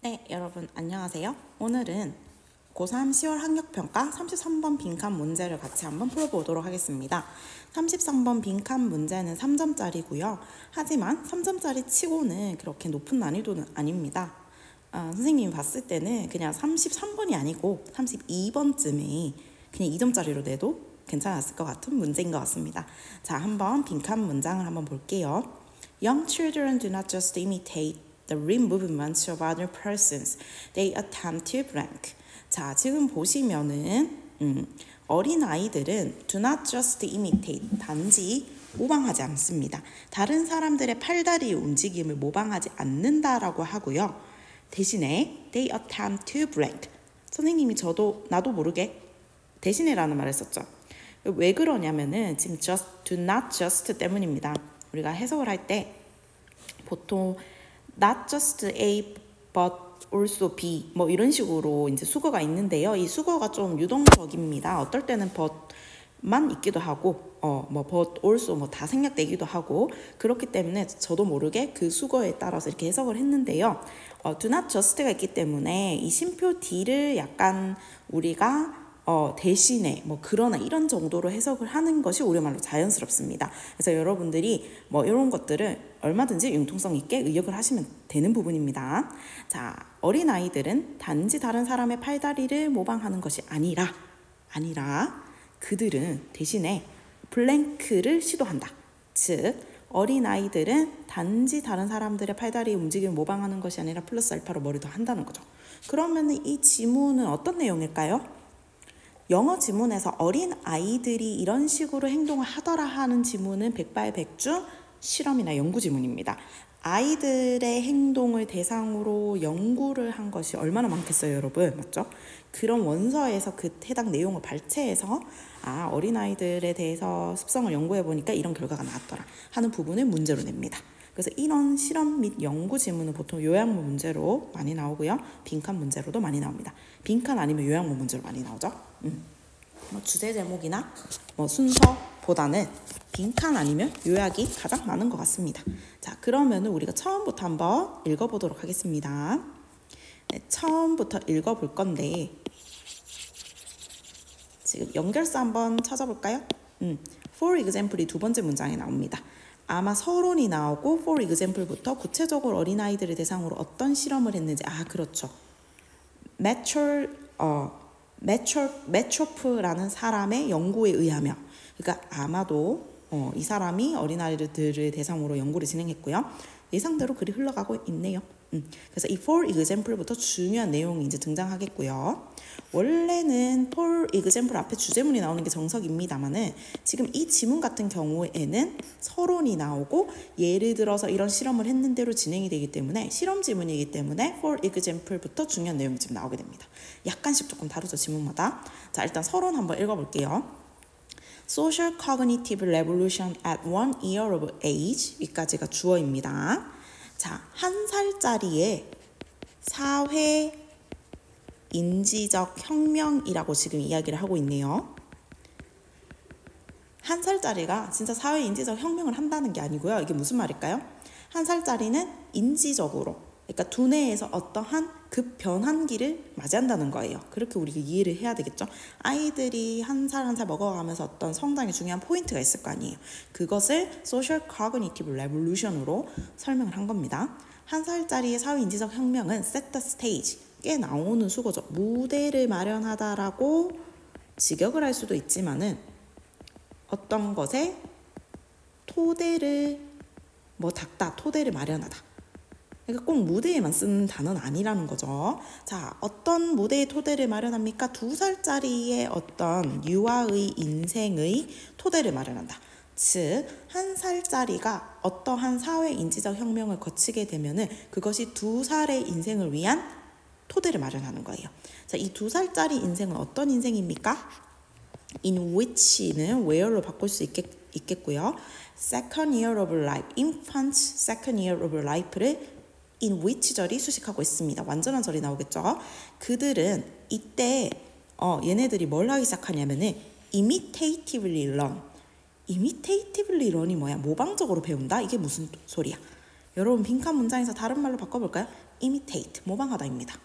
네, 여러분 안녕하세요. 오늘은 고3 10월 학력평가 33번 빈칸 문제를 같이 한번 풀어보도록 하겠습니다. 33번 빈칸 문제는 3점짜리고요. 하지만 3점짜리 치고는 그렇게 높은 난이도는 아닙니다. 선생님이 봤을 때는 그냥 33번이 아니고 32번쯤에 그냥 2점짜리로 내도 괜찮았을 것 같은 문제인 것 같습니다. 자, 한번 빈칸 문장을 한번 볼게요. Young children do not just imitate the rim movements of other persons. They attempt to blank. 자, 지금 보시면은 어린 아이들은 do not just imitate, 단지 모방하지 않습니다. 다른 사람들의 팔다리 움직임을 모방하지 않는다라고 하고요. 대신에 they attempt to blank. 선생님이 나도 모르게 대신에라는 말을 썼죠. 왜 그러냐면은 지금 just, do not just 때문입니다. 우리가 해석을 할 때 보통 not just A but also B 뭐 이런 식으로 이제 수거가 있는데요. 이 수거가 좀 유동적입니다. 어떨 때는 but만 있기도 하고 뭐 but also 뭐 다 생략되기도 하고 그렇기 때문에 저도 모르게 그 수거에 따라서 이렇게 해석을 했는데요. do not just가 있기 때문에 이 심표 D를 약간 우리가 대신에 뭐 그러나 이런 정도로 해석을 하는 것이 우리말로 자연스럽습니다. 그래서 여러분들이 뭐 이런 것들을 얼마든지 융통성 있게 의역을 하시면 되는 부분입니다. 자, 어린아이들은 단지 다른 사람의 팔다리를 모방하는 것이 아니라 그들은 대신에 블랭크를 시도한다. 즉 어린아이들은 단지 다른 사람들의 팔다리 움직임을 모방하는 것이 아니라 플러스 알파로 머리를 더 한다는 거죠. 그러면 이 지문은 어떤 내용일까요? 영어 지문에서 어린 아이들이 이런 식으로 행동을 하더라 하는 지문은 백발백중 실험이나 연구 지문입니다. 아이들의 행동을 대상으로 연구를 한 것이 얼마나 많겠어요, 여러분? 맞죠? 그런 원서에서 그 해당 내용을 발췌해서 어린아이들에 대해서 습성을 연구해 보니까 이런 결과가 나왔더라 하는 부분을 문제로 냅니다. 그래서 이런 실험 및 연구 지문은 보통 요약문 문제로 많이 나오고요. 빈칸 문제로도 많이 나옵니다. 빈칸 아니면 요약문 문제로 많이 나오죠. 뭐 주제 제목이나 뭐 순서보다는 빈칸 아니면 요약이 가장 많은 것 같습니다. 자, 그러면은 우리가 처음부터 한번 읽어보도록 하겠습니다. 네, 처음부터 읽어볼 건데 지금 연결사 한번 찾아볼까요? For example이 두 번째 문장에 나옵니다. 아마 서론이 나오고 for example부터 구체적으로 어린아이들을 대상으로 어떤 실험을 했는지 그렇죠. 메초프라는 사람의 연구에 의하며 그러니까 아마도 이 사람이 어린아이들을 대상으로 연구를 진행했고요. 예상대로 글이 흘러가고 있네요. 그래서 이 for example부터 중요한 내용이 이제 등장하겠고요. 원래는 for example 앞에 주제문이 나오는 게 정석입니다만은 지금 이 지문 같은 경우에는 서론이 나오고 예를 들어서 이런 실험을 했는대로 진행이 되기 때문에 실험 지문이기 때문에 for example부터 중요한 내용이 지금 나오게 됩니다. 약간씩 조금 다르죠, 지문마다. 자, 일단 서론 한번 읽어볼게요. Social Cognitive Revolution at 1 year of age 여기까지가 주어입니다. 자, 1살짜리의 사회 인지적 혁명이라고 지금 이야기를 하고 있네요. 1살짜리가 진짜 사회 인지적 혁명을 한다는 게 아니고요. 이게 무슨 말일까요? 1살짜리는 인지적으로 그러니까 두뇌에서 어떠한 급 변환기를 맞이한다는 거예요. 그렇게 우리가 이해를 해야 되겠죠. 아이들이 한 살 한 살 먹어가면서 어떤 성장에 중요한 포인트가 있을 거 아니에요. 그것을 Social Cognitive Revolution으로 설명을 한 겁니다. 1살짜리의 사회인지적 혁명은 set the stage, 꽤 나오는 수거죠. 무대를 마련하다라고 직역을 할 수도 있지만은 어떤 것에 토대를 닦다, 토대를 마련하다. 그러니까 꼭 무대에만 쓰는 단어는 아니라는 거죠. 자, 어떤 무대의 토대를 마련합니까? 2살짜리의 어떤 유아의 인생의 토대를 마련한다. 즉, 1살짜리가 어떠한 사회인지적 혁명을 거치게 되면은 그것이 2살의 인생을 위한 토대를 마련하는 거예요. 자, 이 2살짜리 인생은 어떤 인생입니까? In which는 where로 바꿀 수 있겠고요. Second year of life, infant second year of life를 in which 절이 수식하고 있습니다. 완전한 절이 나오겠죠. 그들은 이때 얘네들이 뭘 하기 시작하냐면은 imitatively learn. imitatively learn이 뭐야? 모방적으로 배운다? 이게 무슨 소리야? 여러분 빈칸 문장에서 다른 말로 바꿔볼까요? imitate, 모방하다입니다.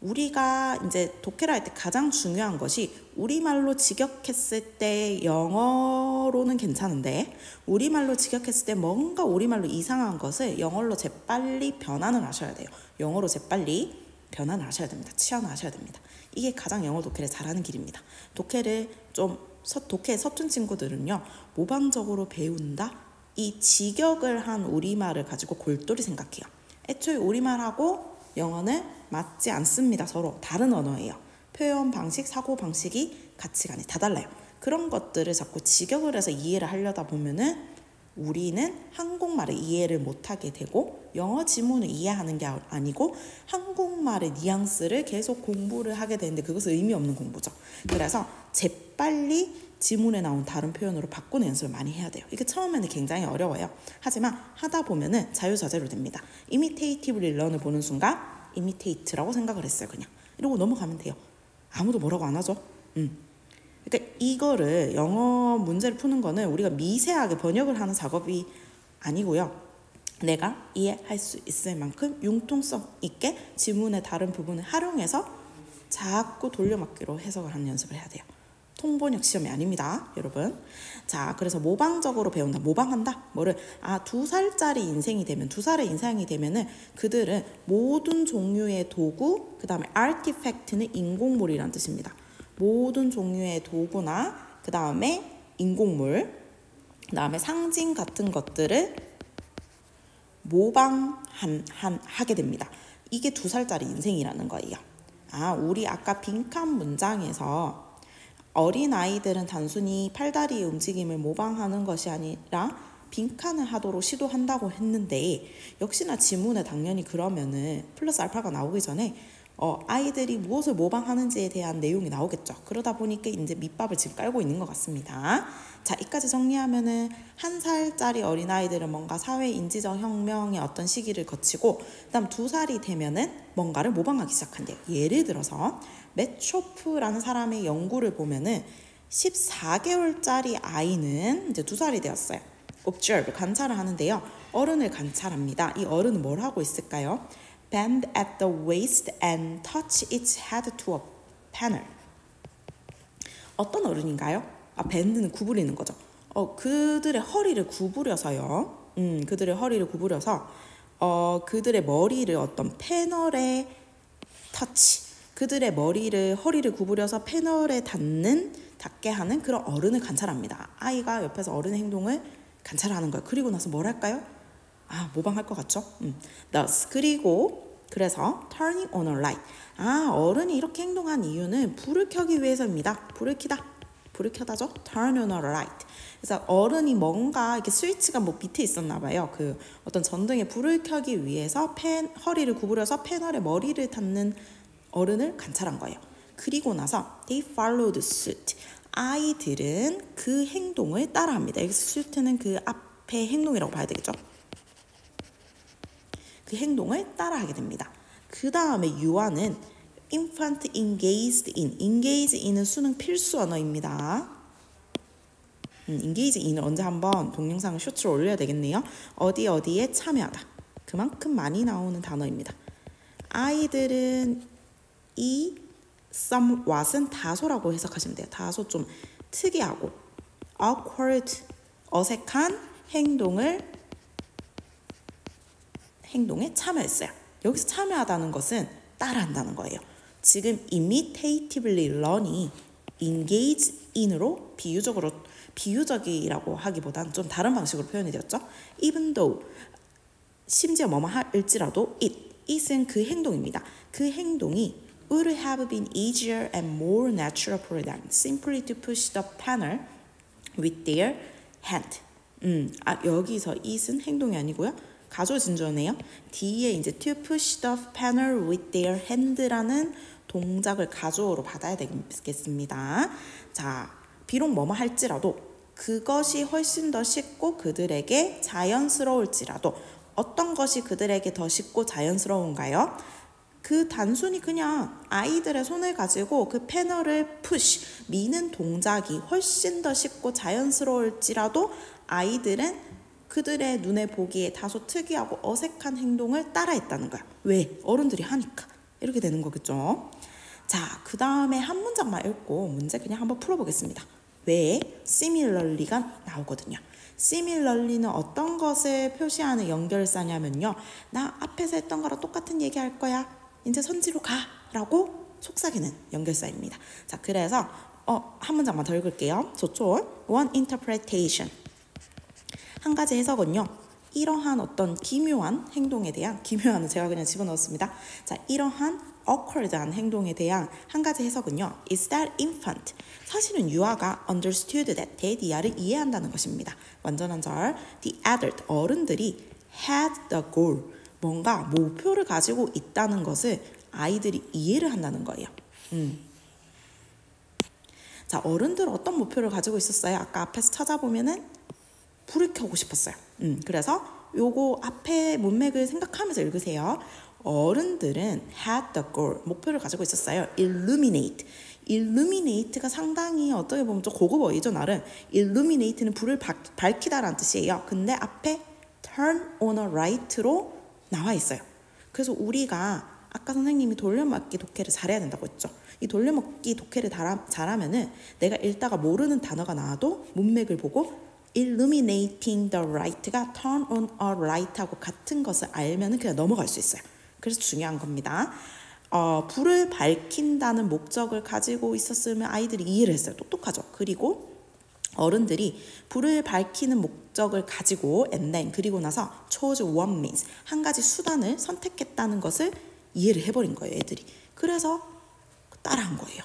우리가 이제 독해를 할 때 가장 중요한 것이 우리말로 직역했을 때 영어로는 괜찮은데 우리말로 직역했을 때 뭔가 우리말로 이상한 것을 영어로 재빨리 변환을 하셔야 돼요. 영어로 재빨리 변환을 하셔야 됩니다. 치환을 하셔야 됩니다. 이게 가장 영어 독해를 잘하는 길입니다. 독해를 독해에 서툰 친구들은요, 모방적으로 배운다? 이 직역을 한 우리말을 가지고 골똘히 생각해요. 애초에 우리말하고 영어는 맞지 않습니다. 서로 다른 언어예요. 표현 방식, 사고 방식이 가치관이 다 달라요. 그런 것들을 자꾸 직역을 해서 이해를 하려다 보면은 우리는 한국말을 이해를 못하게 되고 영어 지문을 이해하는 게 아니고 한국말의 뉘앙스를 계속 공부를 하게 되는데 그것은 의미 없는 공부죠. 그래서 재빨리 지문에 나온 다른 표현으로 바꾸는 연습을 많이 해야 돼요. 이게 처음에는 굉장히 어려워요. 하지만 하다 보면은 자유자재로 됩니다. imitatively learn을 보는 순간 imitate라고 생각을 했어요. 그냥 이러고 넘어가면 돼요. 아무도 뭐라고 안 하죠. 그러니까 이거를 영어 문제를 푸는 거는 우리가 미세하게 번역을 하는 작업이 아니고요. 내가 이해할 수 있을 만큼 융통성 있게 지문의 다른 부분을 활용해서 자꾸 돌려막기로 해석을 하는 연습을 해야 돼요. 통번역 시험이 아닙니다, 여러분. 자, 그래서 모방적으로 배운다. 모방한다. 뭐를 2살짜리 인생이 되면 2살의 인생이 되면은 그들은 모든 종류의 도구, 그다음에 artifact는 인공물이란 뜻입니다. 모든 종류의 도구나 그다음에 인공물, 그다음에 상징 같은 것들을 모방하게 됩니다. 이게 2살짜리 인생이라는 거예요. 우리 아까 빈칸 문장에서 어린아이들은 단순히 팔다리의 움직임을 모방하는 것이 아니라 빈칸을 하도록 시도한다고 했는데 역시나 지문에 당연히 그러면은 플러스 알파가 나오기 전에 아이들이 무엇을 모방하는지에 대한 내용이 나오겠죠. 그러다 보니까 이제 밑밥을 지금 깔고 있는 것 같습니다. 자, 이까지 정리하면은 1살짜리 어린아이들은 뭔가 사회 인지적 혁명의 어떤 시기를 거치고 그다음 2살이 되면은 뭔가를 모방하기 시작한대요. 예를 들어서 메초프라는 사람의 연구를 보면은 14개월짜리 아이는 이제 2살이 되었어요. observe, 관찰을 하는데요. 어른을 관찰합니다. 이 어른은 뭘 하고 있을까요? Bend at the waist and touch its head to a panel. 어떤 어른인가요? bend는 구부리는 거죠. 그들의 허리를 구부려서요. 그들의 허리를 구부려서 그들의 머리를 어떤 패널에 터치. 그들의 허리를 구부려서 패널에 닿게 하는 그런 어른을 관찰합니다. 아이가 옆에서 어른의 행동을 관찰하는 거예요. 그리고 나서 뭘 할까요? 모방할 것 같죠? Thus, 그래서 turning on a light. 어른이 이렇게 행동한 이유는 불을 켜기 위해서입니다. 불을 켜다죠? Turn on a light. 그래서 어른이 뭔가 이렇게 스위치가 밑에 있었나 봐요. 그 어떤 전등에 불을 켜기 위해서 허리를 구부려서 패널에 머리를 닿는 어른을 관찰한 거예요. 그리고 나서 they followed suit. 아이들은 그 행동을 따라합니다. 여기서 suit는 그 앞에 행동이라고 봐야 되겠죠? 그 행동을 따라하게 됩니다. 그 다음에 유아는 infant engaged in. engage in은 수능 필수 언어입니다. engage in을 언제 한번 동영상을 쇼츠로 올려야 되겠네요. 어디에 참여하다. 그만큼 많이 나오는 단어입니다. 아이들은 이 somewhat은 다소라고 해석하시면 돼요. 다소 좀 특이하고 awkward, 어색한 행동에 참여했어요. 여기서 참여하다는 것은 따라한다는 거예요. 지금 imitatively learn이 engage in으로 비유적이라고 하기보단 좀 다른 방식으로 표현이 되었죠. even though, 심지어 뭐뭐 할지라도 it은 그 행동입니다. 그 행동이 would have been easier and more natural for them simply to push the panel with their hand. 여기서 it은 행동이 아니고요. 가조 진조네요. 뒤에 이제 to push the panel with their hand라는 동작을 가조로 받아야 되겠습니다. 자, 비록 뭐뭐 할지라도 그것이 훨씬 더 쉽고 그들에게 자연스러울지라도 어떤 것이 그들에게 더 쉽고 자연스러운가요? 그 단순히 그냥 아이들의 손을 가지고 그 패널을 미는 동작이 훨씬 더 쉽고 자연스러울지라도 아이들은 그들의 눈에 보기에 다소 특이하고 어색한 행동을 따라했다는 거야. 왜? 어른들이 하니까. 이렇게 되는 거겠죠. 자, 그 다음에 한 문장만 읽고 문제 그냥 한번 풀어보겠습니다. 왜? similarly가 나오거든요. similarly는 어떤 것을 표시하는 연결사냐면요. 나 앞에서 했던 거랑 똑같은 얘기 할 거야. 이제 선지로 가. 라고 속삭이는 연결사입니다. 자, 그래서 한 문장만 더 읽을게요. 좋죠? One interpretation. 한 가지 해석은요. 이러한 어떤 기묘한 행동에 대한, 기묘한은 제가 그냥 집어넣었습니다. 자, 이러한 awkward한 행동에 대한 한 가지 해석은요. is that infant. 사실은 유아가 understood that, 대디아를 이해한다는 것입니다. 완전한 절. the adult, 어른들이 had the goal, 뭔가 목표를 가지고 있다는 것을 아이들이 이해를 한다는 거예요. 자, 어른들 어떤 목표를 가지고 있었어요? 아까 앞에서 찾아보면은 불을 켜고 싶었어요. 그래서 요거 앞에 문맥을 생각하면서 읽으세요. 어른들은 had the goal, 목표를 가지고 있었어요. illuminate. illuminate가 상당히 어떻게 보면 좀 고급 어이죠, 나름. illuminate는 불을 밝히다라는 뜻이에요. 근데 앞에 turn on a light로 나와 있어요. 그래서 우리가 아까 선생님이 돌려막기 독해를 잘해야 된다고 했죠. 이 돌려막기 독해를 잘하면은 내가 읽다가 모르는 단어가 나와도 문맥을 보고 illuminating the light가 turn on a light하고 같은 것을 알면은 그냥 넘어갈 수 있어요. 그래서 중요한 겁니다. 불을 밝힌다는 목적을 가지고 있었으면 아이들이 이해를 했어요. 똑똑하죠. 그리고 어른들이 불을 밝히는 목적을 가지고 and then 그리고 나서 chose one means, 한 가지 수단을 선택했다는 것을 이해를 해버린 거예요. 애들이. 그래서 따라한 거예요.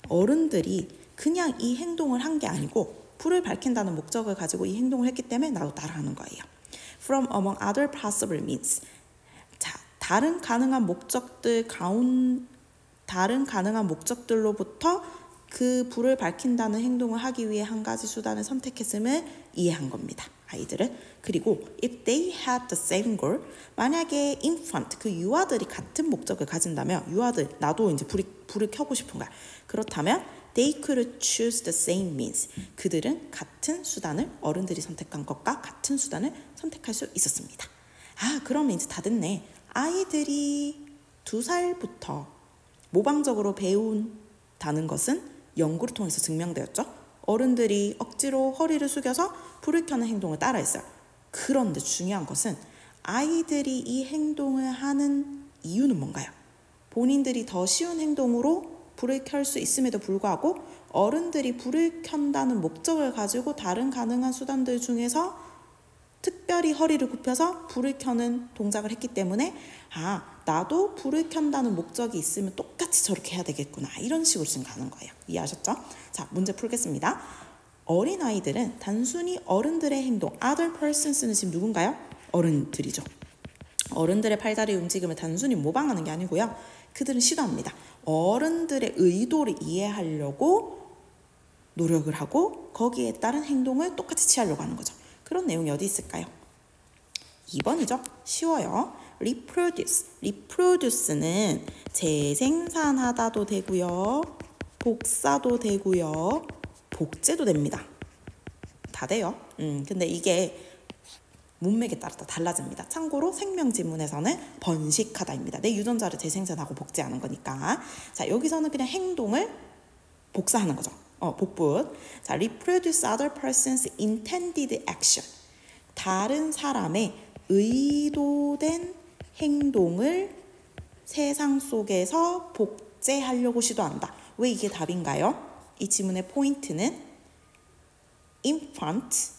어른들이 그냥 이 행동을 한 게 아니고 불을 밝힌다는 목적을 가지고 이 행동을 했기 때문에 나도 따라하는 거예요. From among other possible means. 자, 다른 가능한 목적들로부터 그 불을 밝힌다는 행동을 하기 위해 한 가지 수단을 선택했음을 이해한 겁니다. 아이들은. 그리고 if they had the same goal, 만약에 infant, 그 유아들이 같은 목적을 가진다면, 유아들, 나도 이제 불을 켜고 싶은 거야. 그렇다면 they could choose the same means. 그들은 같은 수단을, 어른들이 선택한 것과 같은 수단을 선택할 수 있었습니다. 아, 그러면 이제 다 됐네. 아이들이 2살부터 모방적으로 배운다는 것은 연구를 통해서 증명되었죠. 어른들이 억지로 허리를 숙여서 불을 켜는 행동을 따라했어요. 그런데 중요한 것은 아이들이 이 행동을 하는 이유는 뭔가요? 본인들이 더 쉬운 행동으로 불을 켤 수 있음에도 불구하고 어른들이 불을 켠다는 목적을 가지고 다른 가능한 수단들 중에서 특별히 허리를 굽혀서 불을 켜는 동작을 했기 때문에 나도 불을 켠다는 목적이 있으면 똑같이 저렇게 해야 되겠구나, 이런 식으로 생각하는 거예요. 이해하셨죠? 자, 문제 풀겠습니다. 어린아이들은 단순히 어른들의 행동, other persons는 지금 누군가요? 어른들이죠. 어른들의 팔다리 움직임을 단순히 모방하는 게 아니고요. 그들은 시도합니다. 어른들의 의도를 이해하려고 노력을 하고 거기에 따른 행동을 똑같이 취하려고 하는 거죠. 그런 내용이 어디 있을까요? 2번이죠. 쉬워요. reproduce. reproduce는 재생산하다도 되고요. 복사도 되고요. 복제도 됩니다. 다 돼요. 근데 이게 문맥에 따라 달라집니다. 참고로 생명지문에서는 번식하다입니다. 내 유전자를 재생산하고 복제하는 거니까. 자, 여기서는 그냥 행동을 복사하는 거죠. 복붙. 자, reproduce other person's intended action. 다른 사람의 의도된 행동을 세상 속에서 복제하려고 시도한다. 왜 이게 답인가요? 이 지문의 포인트는 infant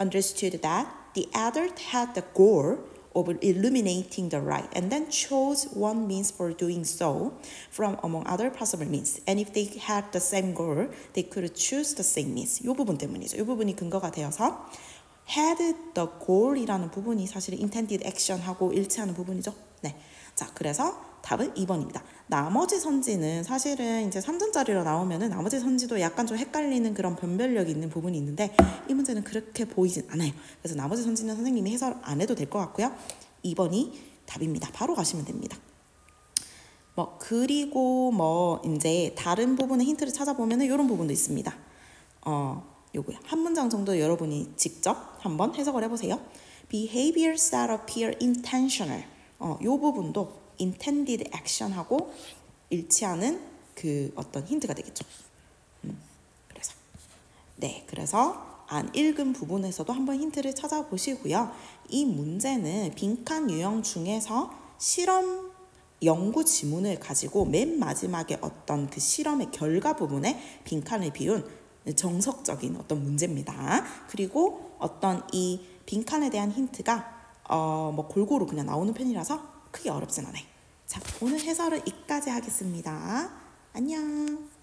understood that the adult had the goal of illuminating the light and then chose one means for doing so from among other possible means. And if they had the same goal, they could choose the same means. 이 부분 때문이죠. 이 부분이 근거가 되어서 had the goal이라는 부분이 사실 intended action하고 일치하는 부분이죠. 네. 자, 그래서 답은 2번입니다. 나머지 선지는 사실은 이제 3점짜리로 나오면은 나머지 선지도 약간 좀 헷갈리는 그런 변별력이 있는 부분이 있는데 이 문제는 그렇게 보이진 않아요. 그래서 나머지 선지는 선생님이 해설 안 해도 될 것 같고요. 2번이 답입니다. 바로 가시면 됩니다. 그리고 이제 다른 부분의 힌트를 찾아보면은 이런 부분도 있습니다. 요거야. 한 문장 정도 여러분이 직접 한번 해석을 해보세요. Behaviors that appear intentional. 요 부분도 intended action하고 일치하는 그 어떤 힌트가 되겠죠. 그래서 안 읽은 부분에서도 한번 힌트를 찾아보시고요. 이 문제는 빈칸 유형 중에서 실험 연구 지문을 가지고 맨 마지막에 어떤 그 실험의 결과 부분에 빈칸을 비운 정석적인 어떤 문제입니다. 그리고 어떤 이 빈칸에 대한 힌트가 뭐 골고루 그냥 나오는 편이라서 크게 어렵진 않아요. 자, 오늘 해설은 여기까지 하겠습니다. 안녕.